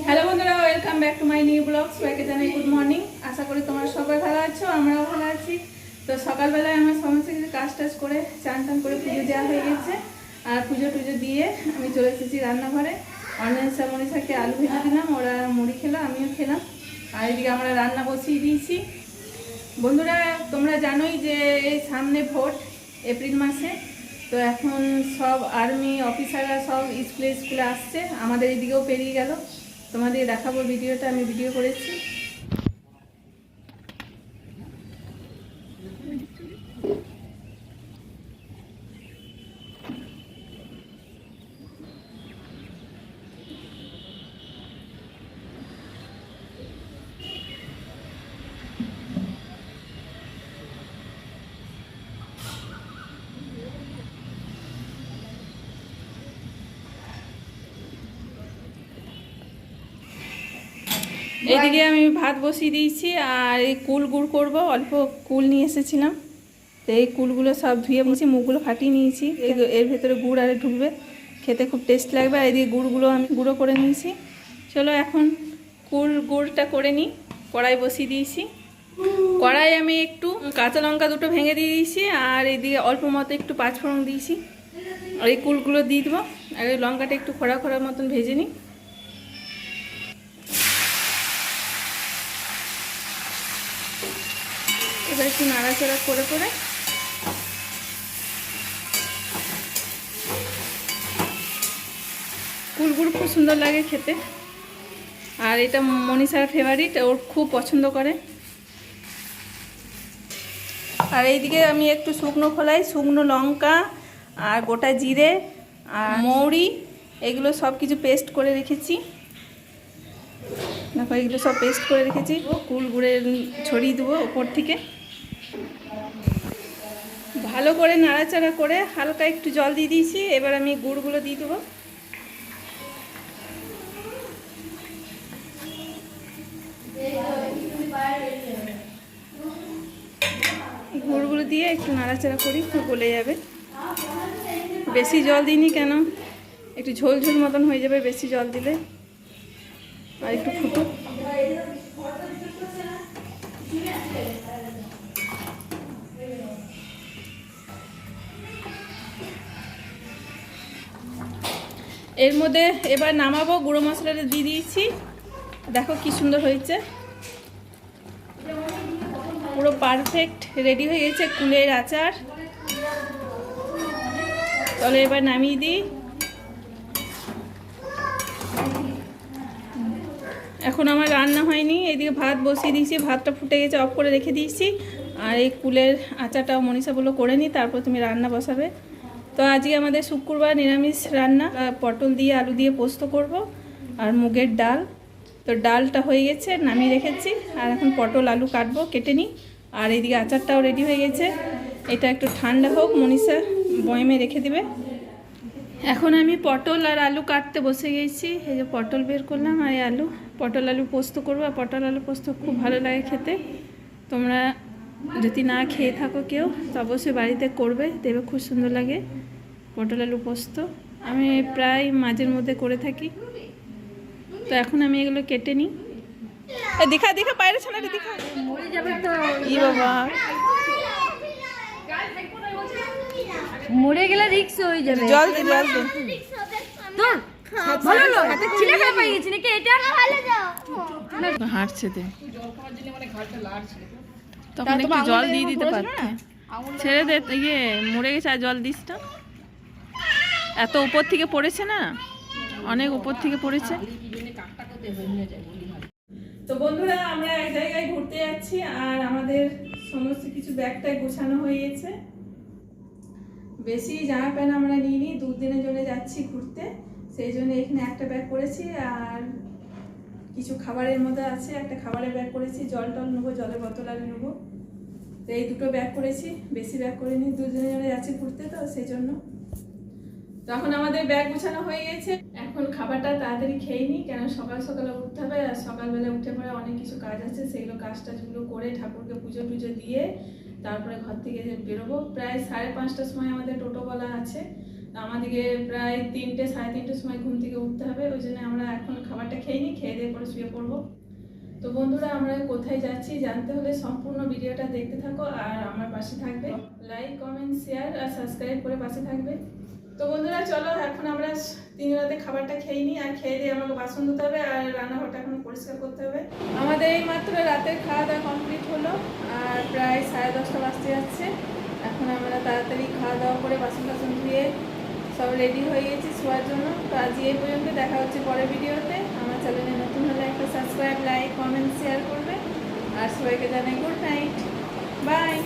Hello বন্ধুরা, welcome back to my new blog. সবাইকে জানাই গুড মর্নিং। আশা করি তোমরা সবাই ভালো আছো, আমরাও ভালো আছি। তো সকালবেলায় আমার সমস্ত কিছু কাজ টাজ করে চান টান করে পুজো দেওয়া হয়ে গেছে। আর পুজো টুজো দিয়ে আমি চলে এসেছি রান্নাঘরে। অর্ণেশা মনীষাকে আলু ভেজে দিলাম, ওরা মুড়ি খেলো, আমিও খেলাম। আর এদিকে আমরা রান্না বসিয়ে দিয়েছি। বন্ধুরা, তোমরা জানোই যে এই সামনে ভোট এপ্রিল মাসে। তো এখন সব আর্মি অফিসাররা সব স্কুলে আসছে, আমাদের এদিকেও পেরিয়ে গেল। তোমাদের দেখাবো ভিডিওটা, আমি ভিডিও করেছি। এদিকে আমি ভাত বসিয়ে দিয়েছি আর এই কুল গুড় করবো। অল্প কুল নিয়ে এসেছিলাম, তো এই কুলগুলো সব ধুয়ে নিয়েছি, মুখগুলো ফাটিয়ে নিয়েছি। এর ভেতরে গুড় আরে ঢুকবে, খেতে খুব টেস্ট লাগবে। আর এদিকে গুড়গুলো আমি গুঁড়ো করে নিয়েছি। চলো এখন গুড়টা করে নিই। কড়াই বসিয়ে দিয়েছি। কড়াই আমি একটু কাঁচা লঙ্কা দুটো ভেঙে দিয়ে দিয়েছি, আর এদিকে অল্প মতো একটু পাঁচফোড়ন দিয়েছি। আর এই কুলগুলো দিয়ে দেবো। আর এই লঙ্কাটা একটু খোড়া খোড়ার মতন ভেজে নিই। এবার একটু নাড়াচাড়া করে করে কুলগুড় খুব সুন্দর লাগে খেতে। আর এটা মনীষার ফেভারিট, ওর খুব পছন্দ করে। আর এইদিকে আমি একটু শুকনো খোলাই, শুকনো লঙ্কা আর গোটা জিরে আর মৌরি, এগুলো সব কিছু পেস্ট করে রেখেছি। দেখো, এগুলো সব পেস্ট করে রেখেছি। কুল গুঁড়ে ছড়িয়ে দেবো ওপর থেকে। ভালো করে নাড়াচাড়া করে হালকা একটু জল দিয়ে দিয়েছি। এবার আমি গুড়গুলো দিয়ে দেবো। গুড়গুলো দিয়ে একটু নাড়াচাড়া করি, তো গলে যাবে। বেশি জল দিইনি, কেন একটু ঝোল ঝোল মতন হয়ে যাবে বেশি জল দিলে। আর একটু ফুটুক। এর মধ্যে এবার নামাবো। গুঁড়ো মশলাটা দিয়ে দিয়েছি, দেখো কি সুন্দর হয়েছে, পুরো পারফেক্ট রেডি হয়ে গেছে কুলের আচার। তাহলে এবার নামিয়ে দিই। এখন আমার রান্না হয়নি, এদিকে ভাত বসিয়ে দিয়েছি, ভাতটা ফুটে গেছে, অফ করে রেখে দিয়েছি। আর এই কুলের আচারটাও মনীষা বললো করে নিই, তারপর তুমি রান্না বসাবে। তো আজকে আমাদের শুক্রবার, নিরামিষ রান্না। পটল দিয়ে আলু দিয়ে পোস্ত করব আর মুগের ডাল। তো ডালটা হয়ে গেছে, নামিয়ে রেখেছি। আর এখন পটল আলু কাটবো, কেটে নিই। আর এইদিকে আচারটাও রেডি হয়ে গেছে। এটা একটু ঠান্ডা হোক, মনীষা বয়মে রেখে দিবে। এখন আমি পটল আর আলু কাটতে বসে গেছি। এই যে পটল বের করলাম আর আলু, পটল আলু পোস্ত করবো। আর পটল আলু পোস্ত খুব ভালো লাগে খেতে। তোমরা যদি না খেয়ে থাকো কেউ, তো অবশ্যই বাড়িতে করবে, দেখবে খুব সুন্দর লাগে পটল আলু পোস্ত। আমি প্রায় মাঝের মধ্যে করে থাকি। তো এখন আমি এগুলো কেটে নিই। দেখা দেখা বাইরে ছানাটা দেখা, ই বাবা মরে গেলে রিস্ক হয়ে যাবে। জল দে জল দে। ভালো লোক হাতে ছিলে খারাপ হয়ে গেছে নাকি এটা? হাঁটছে তে, তখন একটু জল দিয়ে দিতে পারতে। ছেড়ে দে, ইয়ে মরে গেছে, আর জল দিস না। এত উপর থেকে পড়েছে না, অনেক উপর থেকে পড়েছে। তো বন্ধুরা, আমরা এক জায়গায় ঘুরতে যাচ্ছি আর আমাদের সমস্ত কিছু ব্যাগটাই গোছানো হয়ে গেছে। বেশি জামা প্যান্ট আমরা নিইনি, 2 দিনের জন্য যাচ্ছি ঘুরতে, সেই জন্য এখানে একটা ব্যাগ করেছি। আর কিছু খাবারের মধ্যে আছে, একটা খাবারের ব্যাগ করেছি, জল টল নেবো, জলের বোতল আর নেবো। তো এই দুটো ব্যাগ করেছি, বেশি ব্যাগ করিনি, 2 দিনের জন্য যাচ্ছি ঘুরতে, তো সেই জন্য। তখন আমাদের ব্যাগ গোছানো হয়ে গেছে। এখন খাবারটা তাড়াতাড়ি খেয়ে নিই, কেন সকাল সকালে উঠতে হবে। আর সকালবেলা উঠে পরে অনেক কিছু কাজ আছে, সেগুলো কাজ টাজগুলো করে ঠাকুরকে পুজো টুজো দিয়ে তারপরে ঘর থেকে বেরোবো। প্রায় 5:30টার সময় আমাদের টোটোওয়ালা আছে। আমাদেরকে প্রায় 3টে সাড়ে 3টের সময় ঘুম থেকে উঠতে হবে। ওই জন্য আমরা এখন খাবারটা খেয়ে নিই, খেয়ে দিয়ে পরে শুয়ে পড়বো। তো বন্ধুরা, আমরা কোথায় যাচ্ছি জানতে হলে সম্পূর্ণ ভিডিওটা দেখতে থাকো আর আমার পাশে থাকবে। লাইক, কমেন্ট, শেয়ার আর সাবস্ক্রাইব করে পাশে থাকবে। তো বন্ধুরা চলো, এখন আমরা 3 রাতে খাবারটা খেয়ে নিই, আর খেয়ে দিয়ে আমাকে বাসন ধুতে হবে আর রান্নাঘরটা এখন পরিষ্কার করতে হবে। আমাদের এই মাত্র রাতের খাওয়া দাওয়া কমপ্লিট হলো আর প্রায় 10:30 বাজতে যাচ্ছে। এখন আমরা তাড়াতাড়ি খাওয়া দাওয়া করে বাসন টাসন ধুয়ে সব রেডি হয়ে গেছি শোয়ার জন্য। তো আজ এই পর্যন্ত, দেখা হচ্ছে পরের ভিডিওতে। আমার চ্যানেলে নতুন হলে একটা সাবস্ক্রাইব, লাইক, কমেন্ট, শেয়ার করবে আর সবাইকে জানাই গুড নাইট, বাই।